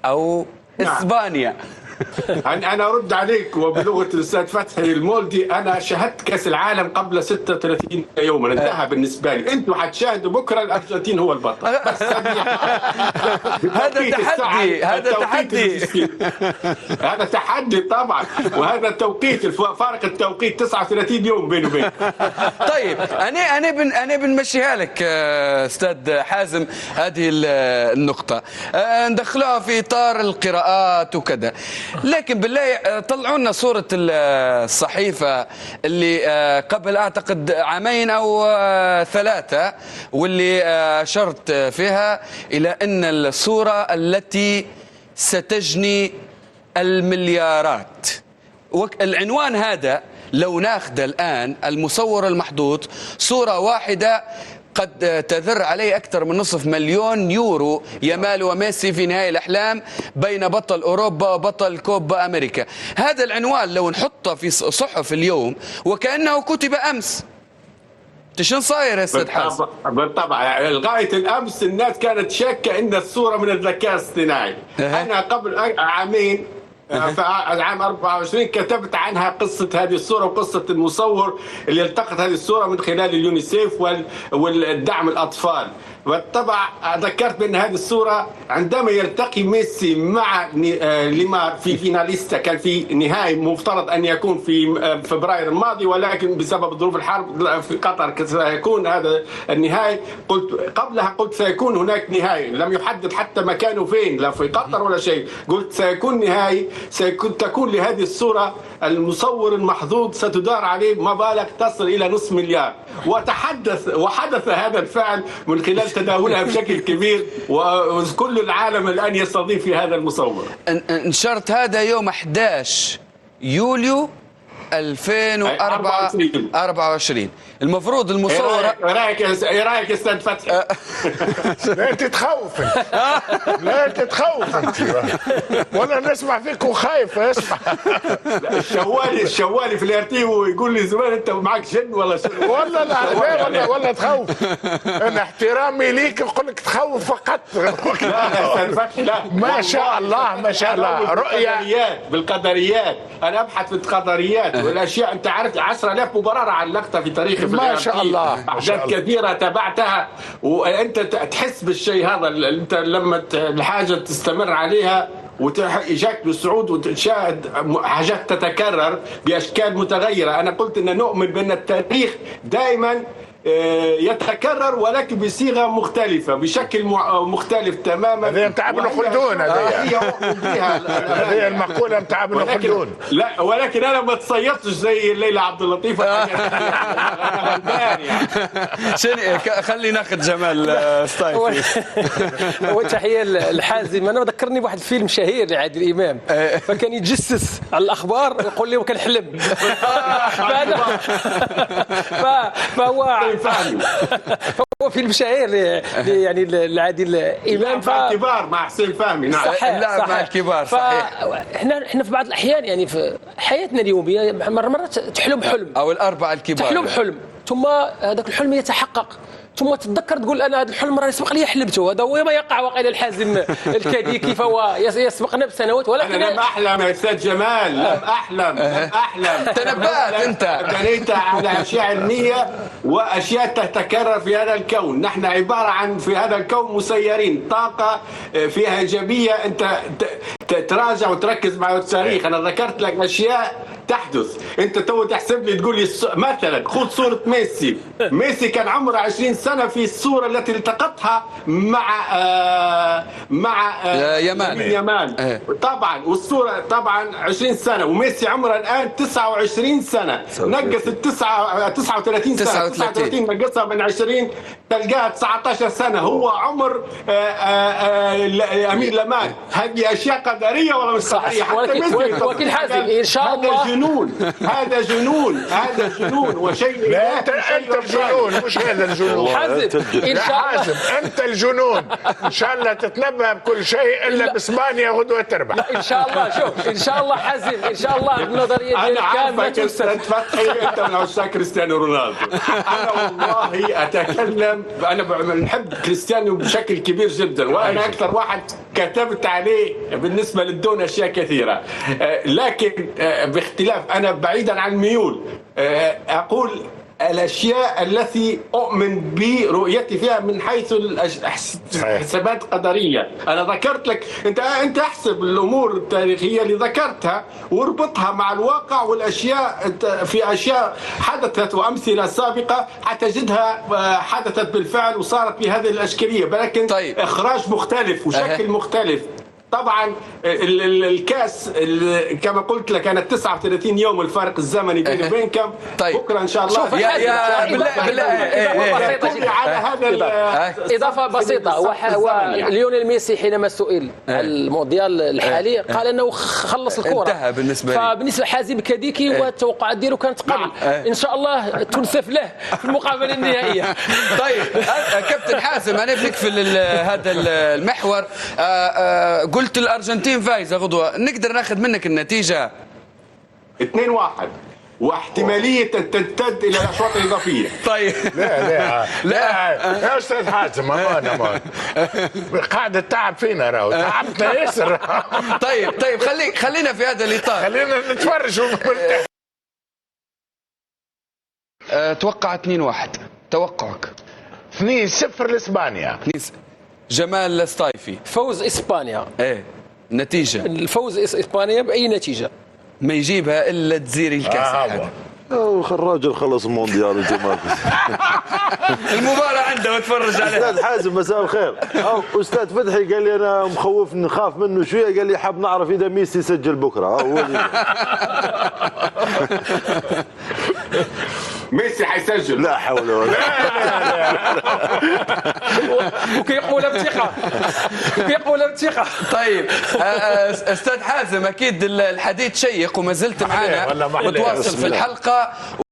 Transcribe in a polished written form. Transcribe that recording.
أو نعم. إسبانيا. أنا أرد عليك وبلغة الأستاذ فتحي المولدي. أنا شاهدت كأس العالم قبل 36 يوما، انتهى بالنسبة لي. أنتم حتشاهدوا بكرة الأرجنتين هو البطل بس. هذا تحدي، هذا تحدي. هذا تحدي طبعا، وهذا التوقيت، فارق التوقيت 39 يوم بينه وبين. طيب أنا بنمشيها لك أستاذ حازم هذه النقطة، ندخلها في إطار القراءات وكذا، لكن بالله طلعوا لنا صورة الصحيفة اللي قبل أعتقد عامين أو 3، واللي أشرت فيها إلى أن الصورة التي ستجني المليارات. العنوان هذا لو ناخذ الآن المصور المحظوظ، صورة واحدة قد تذر عليه أكثر من نصف مليون يورو، يامال وميسي في نهاية الأحلام بين بطل أوروبا وبطل كوبا أمريكا. هذا العنوان لو نحطه في صحف اليوم وكأنه كتب أمس، شنو صاير يا أستاذ حازم؟ بالطبع يعني لغاية الأمس الناس كانت شاكة أن الصورة من الذكاء الاصطناعي. أنا قبل عامين في العام 24 كتبت عنها قصة هذه الصورة وقصة المصور اللي التقط هذه الصورة من خلال اليونيسيف والدعم الأطفال. بالطبع ذكرت بأن هذه الصورة عندما يلتقي ميسي مع ليمار في فيناليستا، كان في نهائي مفترض أن يكون في فبراير الماضي، ولكن بسبب ظروف الحرب في قطر سيكون هذا النهائي. قلت سيكون هناك نهائي، لم يحدد حتى مكانه فين، لا في قطر ولا شيء. قلت سيكون نهائي، تكون لهذه الصورة المصور المحظوظ ستدار عليه مبالغ تصل إلى نصف مليار. وحدث هذا الفعل من خلال تداولها بشكل كبير، وكل العالم الآن يستضيف في هذا المصور. نشرت هذا يوم 11 يوليو 2024. المفروض المصورة ايه رايك يا استاذ فتحي؟ لا تتخوف لا تتخوف انت، ولا نسمع فيك وخايف اسمع. الشوالي في الارتيو يقول لي زمان انت معك جن ولا شنو؟ ولا لا ولا تخوف. انا احترامي ليك نقول لك تخوف فقط. لا يا استاذ فتحي لا، ما شاء الله ما شاء الله. رؤية بالقدريات، انا ابحث في القدريات والاشياء. انت عارف 10,000 مباراة علقتها في تاريخي في ما شاء الله، أحداث كثيرة تابعتها، وأنت تحس بالشيء هذا. أنت لما الحاجة تستمر عليها ويجاك بالصعود وتشاهد حاجات تتكرر بأشكال متغيرة. أنا قلت أن نؤمن بأن التاريخ دائما يتكرر ولكن بصيغه مختلفه، بشكل مختلف تماما. هذه بتاع ابن خلدون، هذه المقوله بتاع ابن خلدون. لا ولكن انا ما تصيدتش زي ليلى عبد اللطيف. خلي ناخذ جمال ستايفي. وتحيه الحازم. انا ذكرني بواحد فيلم شهير لعادل امام، فكان يتجسس على الاخبار ويقول لي وكان حلم. فهو فيلم شهير يعني لعادل امام. كبار مع حسين فهمي. نعم لا مع الكبار صحيح. احنا في بعض الاحيان يعني في حياتنا اليوميه مرات تحلم حلم، او الاربعه الكبار تحلم حلم ثم هذاك الحلم يتحقق، ثم تتذكر تقول انا هذا الحلم راه يسبق لي حلمته. هذا هو ما يقع وقيل الحازم الكدي فهو يسبقنا بسنوات. ولكن انا لم احلم يا استاذ جمال، لم احلم تنبأت انت. بنيت على اشياء علميه واشياء تتكرر في هذا الكون. نحن عباره عن في هذا الكون مسيرين، طاقه فيها ايجابيه. انت تراجع وتركز مع التاريخ. انا ذكرت لك اشياء تحدث. انت تو تحسب لي تقول لي مثلا خذ صوره ميسي كان عمره 20 سنه في الصوره التي التقطها مع يامال. طبعا والصوره طبعا 20 سنه، وميسي عمره الان 29 سنه. نقص 39 سنه، 39 نقصها من 20 تلقاها 19 سنه. هو عمر امين لامان. هذه اشياء قدريه ولا مش قدريه؟ ولكن حازم ان شاء الله هذا جنون وشيء. لا انت الجنون مش هذا الجنون. حازم ان شاء الله انت الجنون. ان شاء الله تتنبأ بكل شيء الا باسبانيا غدوه تربح. ان شاء الله. شوف ان شاء الله حازم ان شاء الله النظريه ديالك كامله استاذ فتحي. انت من عشاق كريستيانو رونالدو. انا والله اتكلم، انا بنحب كريستيانو بشكل كبير جدا، وانا اكثر واحد كتبت عليه بالنسبة للدون أشياء كثيرة. لكن باختلاف، أنا بعيدا عن الميول أقول الأشياء التي أؤمن برؤيتي فيها من حيث الحسابات القدرية. أنا ذكرت لك، أنت أحسب الأمور التاريخية اللي ذكرتها واربطها مع الواقع والأشياء، في أشياء حدثت وأمثلة سابقة حتجدها حدثت بالفعل وصارت بهذه الأشكالية، ولكن طيب. إخراج مختلف وشكل مختلف. طبعا الكاس كما قلت لك انا 39 يوم الفارق الزمني بيني وبينكم. طيب. بكره ان شاء الله يا بالله بسيطة على هذا إضافة بسيطة. وليونيل ميسي حينما سئل المونديال الحالي قال أنه خلص الكرة، انتهى بالنسبة لي. فبالنسبة لحازم كديكي والتوقعات ديالو كانت قبل. إن شاء الله تنسف له في المقابلة النهائية. طيب كابتن حازم، أنا بنكفل هذا المحور. قلت الأرجنتين فايزة غدوة، نقدر ناخذ منك النتيجة 2-1 واحتمالية أن تمتد إلى الأشواط الإضافية. طيب لا يا استاذ حازم، امان قاعد التعب فينا، راهو تعبنا ياسر. طيب خلينا في هذا الإطار. خلينا نتفرج ونرتاح. توقع 2-1، توقعك 2-0 لاسبانيا. جمال السطايفي. فوز إسبانيا. ايه نتيجة الفوز إسبانيا بأي نتيجة ما يجيبها إلا تزيري الكاس. الراجل خلص المونديال انت ما المباراة عنده وتفرج عليها. استاذ حازم مساء الخير. استاذ فتحي قال لي انا مخوف نخاف منه شويه، قال لي حاب نعرف اذا ميسي يسجل بكره. ميسي حيسجل. لا حول ولا وكيقول بثقة وكيقول بثقة. طيب استاذ حازم، اكيد الحديث شيق وما زلت معنا والله ما عليه. متواصل في الحلقة.